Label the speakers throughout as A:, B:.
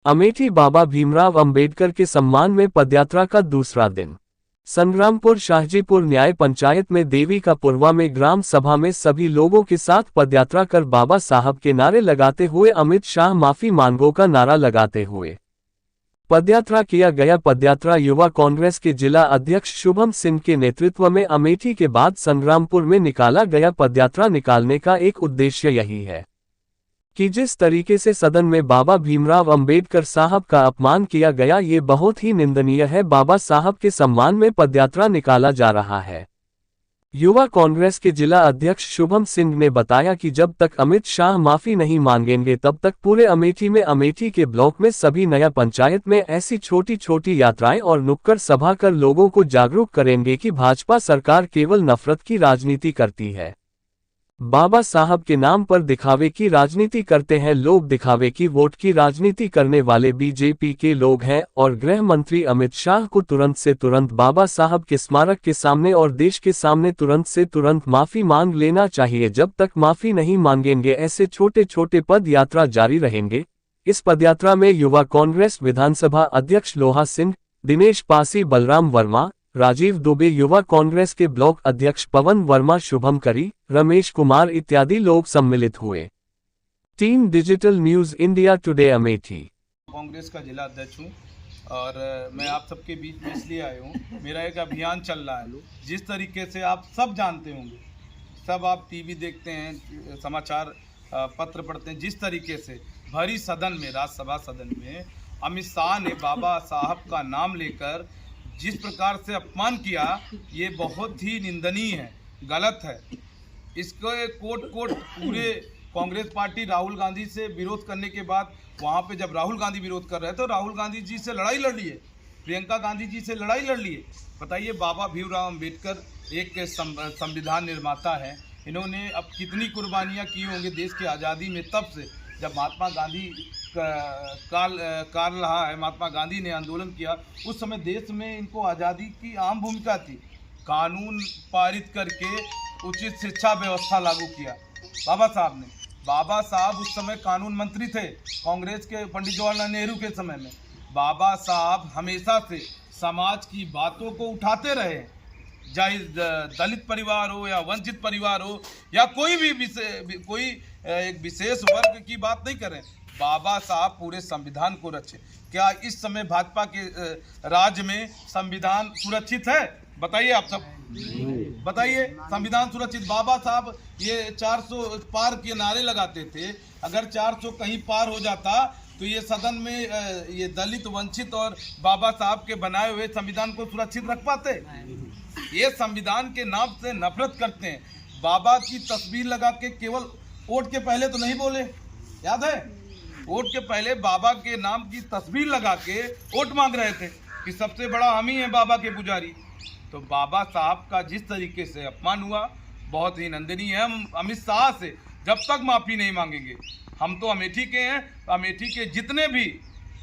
A: अमेठी बाबा भीमराव अंबेडकर के सम्मान में पदयात्रा का दूसरा दिन। संग्रामपुर शाहजीपुर न्याय पंचायत में देवी का पुरवा में ग्राम सभा में सभी लोगों के साथ पदयात्रा कर बाबा साहब के नारे लगाते हुए अमित शाह माफी मांगो का नारा लगाते हुए पदयात्रा किया गया। पदयात्रा युवा कांग्रेस के जिला अध्यक्ष शुभम सिंह के नेतृत्व में अमेठी के बाद संग्रामपुर में निकाला गया। पदयात्रा निकालने का एक उद्देश्य यही है कि जिस तरीके से सदन में बाबा भीमराव अंबेडकर साहब का अपमान किया गया, ये बहुत ही निंदनीय है। बाबा साहब के सम्मान में पदयात्रा निकाला जा रहा है। युवा कांग्रेस के जिला अध्यक्ष शुभम सिंह ने बताया कि जब तक अमित शाह माफी नहीं मांगेंगे तब तक पूरे अमेठी के ब्लॉक में सभी नया पंचायत में ऐसी छोटी छोटी यात्राएं और नुक्कड़ सभा कर लोगों को जागरूक करेंगे कि भाजपा सरकार केवल नफरत की राजनीति करती है। बाबा साहब के नाम पर दिखावे की राजनीति करते हैं लोग। दिखावे की वोट की राजनीति करने वाले बीजेपी के लोग हैं और गृह मंत्री अमित शाह को तुरंत से तुरंत बाबा साहब के स्मारक के सामने और देश के सामने तुरंत से तुरंत माफी मांग लेना चाहिए। जब तक माफी नहीं मांगेंगे ऐसे छोटे छोटे पद यात्रा जारी रहेंगे। इस पदयात्रा में युवा कांग्रेस विधानसभा अध्यक्ष लोहा सिंह, दिनेश पासी, बलराम वर्मा, राजीव दुबे, युवा कांग्रेस के ब्लॉक अध्यक्ष पवन वर्मा, शुभम करी, रमेश कुमार इत्यादि लोग सम्मिलित हुए। Team digital news India today Amethi.
B: Congress का जिला अध्यक्ष हूँ और मैं आप सबके बीच में इसलिए आया हूँ, मेरा एक अभियान चल रहा है। जिस तरीके से आप सब जानते होंगे, सब आप टीवी देखते हैं, समाचार पत्र पढ़ते हैं, जिस तरीके से भरी सदन में, राज्यसभा सदन में अमित शाह ने बाबा साहब का नाम लेकर जिस प्रकार से अपमान किया, ये बहुत ही निंदनीय है, गलत है। इसको कोट पूरे कांग्रेस पार्टी राहुल गांधी से विरोध करने के बाद, वहाँ पे जब राहुल गांधी विरोध कर रहे थे तो राहुल गांधी जी से लड़ाई लड़ लिए, प्रियंका गांधी जी से लड़ाई लड़ लिए। बताइए, बाबा भीमराव अंबेडकर एक संविधान निर्माता है। इन्होंने अब कितनी कुर्बानियाँ की होंगी देश की आज़ादी में। तब से जब महात्मा गांधी काल रहा है, महात्मा गांधी ने आंदोलन किया, उस समय देश में इनको आज़ादी की आम भूमिका थी। कानून पारित करके उचित शिक्षा व्यवस्था लागू किया बाबा साहब ने। बाबा साहब उस समय कानून मंत्री थे, कांग्रेस के पंडित जवाहरलाल नेहरू के समय में। बाबा साहब हमेशा से समाज की बातों को उठाते रहे, चाहे दलित परिवार हो या वंचित परिवार हो या कोई भी कोई एक विशेष वर्ग की बात नहीं करें। बाबा साहब पूरे संविधान को रचे। क्या इस समय भाजपा के राज्य में संविधान सुरक्षित है? बताइए आप सब, बताइए, संविधान सुरक्षित? बाबा साहब ये 400 पार के नारे लगाते थे। अगर 400 कहीं पार हो जाता तो ये सदन में ये दलित, वंचित और बाबा साहब के बनाए हुए संविधान को सुरक्षित रख पाते? ये संविधान के नाम से नफरत करते हैं। बाबा की तस्वीर लगा के केवल वोट के पहले तो नहीं बोले, याद है? वोट के पहले बाबा के नाम की तस्वीर लगा के वोट मांग रहे थे कि सबसे बड़ा हम ही हैं बाबा के पुजारी। तो बाबा साहब का जिस तरीके से अपमान हुआ, बहुत ही निंदनीय है। हम अमित शाह से जब तक माफ़ी नहीं मांगेंगे, हम तो अमेठी के हैं, अमेठी के जितने भी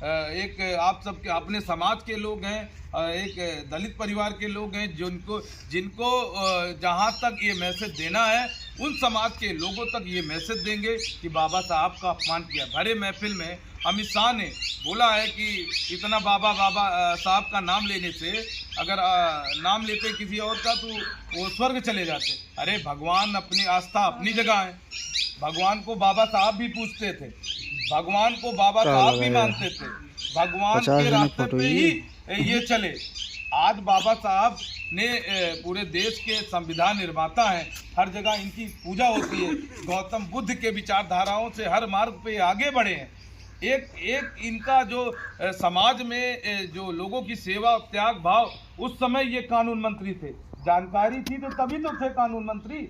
B: एक आप सबके अपने समाज के लोग हैं, एक दलित परिवार के लोग हैं, जिनको जहाँ तक ये मैसेज देना है, उन समाज के लोगों तक ये मैसेज देंगे कि बाबा साहब का अपमान किया। भरे महफिल में अमित शाह ने बोला है कि इतना बाबा साहब का नाम लेने से, अगर नाम लेते किसी और का तो वो स्वर्ग चले जाते। अरे भगवान, अपनी आस्था अपनी जगह है। भगवान को बाबा साहब भी पूछते थे, भगवान को बाबा साहब भी मानते थे, भगवान के रास्ते पे ही ये चले। आज बाबा साहब ने पूरे देश के संविधान निर्माता हैं, हर जगह इनकी पूजा होती है। गौतम बुद्ध के विचारधाराओं से हर मार्ग पे आगे बढ़े हैं। एक इनका जो समाज में जो लोगों की सेवा, त्याग भाव, उस समय ये कानून मंत्री थे। जानकारी थी तो तभी तो थे कानून मंत्री।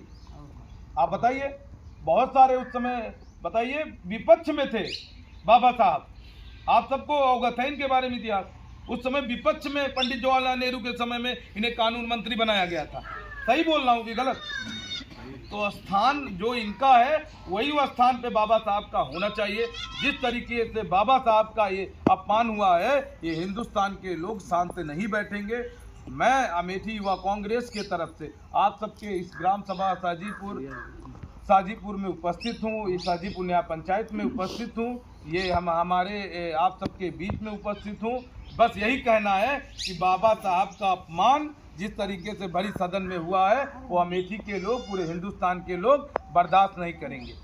B: आप बताइए, बहुत सारे उस समय, बताइए, विपक्ष में थे बाबा साहब। आप सबको अवगत है इनके बारे में इतिहास। उस समय विपक्ष में पंडित जवाहरलाल नेहरू के समय में इन्हें कानून मंत्री बनाया गया था। सही बोल रहा हूँ कि गलत? तो स्थान जो इनका है वही वो स्थान पे बाबा साहब का होना चाहिए। जिस तरीके से बाबा साहब का ये अपमान हुआ है, ये हिंदुस्तान के लोग शांत नहीं बैठेंगे। मैं अमेठी युवा कांग्रेस के तरफ से आप सबके इस ग्राम सभा शाहजीपुर शाजीपुर में उपस्थित हूँ, इस शाजीपुर न्याय पंचायत में उपस्थित हूँ, ये हमारे आप सबके बीच में उपस्थित हूँ। बस यही कहना है कि बाबा साहब का अपमान जिस तरीके से भरी सदन में हुआ है वो अमेठी के लोग, पूरे हिंदुस्तान के लोग बर्दाश्त नहीं करेंगे।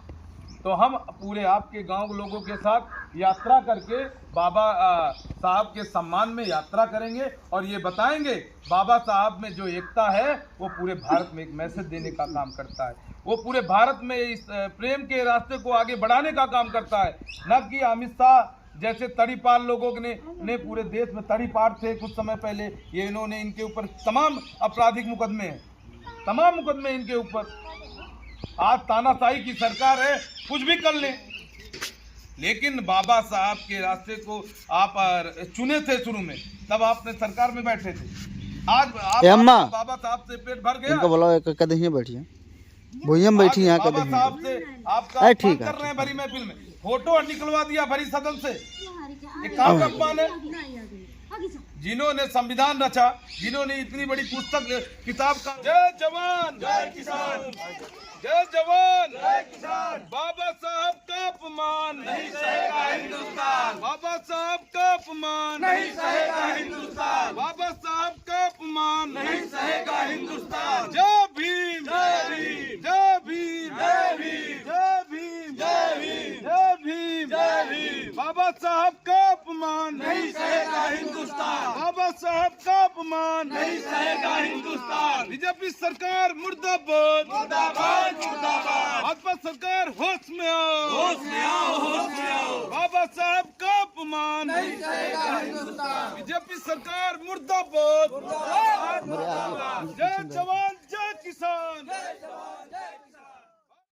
B: तो हम पूरे आपके गांव के लोगों के साथ यात्रा करके बाबा साहब के सम्मान में यात्रा करेंगे और ये बताएंगे बाबा साहब में जो एकता है वो पूरे भारत में एक मैसेज देने का काम करता है। वो पूरे भारत में इस प्रेम के रास्ते को आगे बढ़ाने का काम करता है। न कि अमित शाह जैसे तड़ीपार लोगों ने पूरे देश में तड़ीपार थे कुछ समय पहले, ये इन्होंने इनके ऊपर तमाम आपराधिक मुकदमे हैं, तमाम मुकदमे इनके ऊपर। आज तानाशाही की सरकार है, कुछ भी कर ले, लेकिन बाबा साहब के रास्ते को आप चुने थे शुरू में, तब आपने सरकार में बैठे थे। आज आप बाबा साहब से पेट भर गया।
C: इनको बुलाओ, कदम ही बैठिए, भुइयां बैठी यहाँ
B: बाबा साहब से आपका
C: ठीक
B: कर रहे हैं भरी महफिल में, फोटो निकलवा दिया भरी सदन से, ये काम का अपमान है। जिन्होंने संविधान रचा, जिन्होंने इतनी बड़ी पुस्तक किताब का, जय जवान जय किसान, जय जवान जय किसान, बाबा साहब का अपमान नहीं सहेगा हिंदुस्तान, बाबा साहब का अपमान नहीं सहेगा हिंदुस्तान, बाबा साहब का अपमान नहीं सहेगा हिंदुस्तान। जय भीम जय भीम जय भीम जय भीम जय भीम जय भीम जय भीम जय भीम, बाबा साहब का अपमान नहीं सहेगा हिंदुस्तान, बाबा साहब का अपमान नहीं सहेगा हिंदुस्तान। बीजेपी सरकार मुर्दाबाद मुर्दाबाद मुर्दाबाद, भाजपा सरकार होश में आओ होश में आओ होश में आओ, बाबा साहब का अपमान नहीं सहेगा हिंदुस्तान। बीजेपी सरकार मुर्दाबाद मुर्दाबाद, जय जवान जय किसान।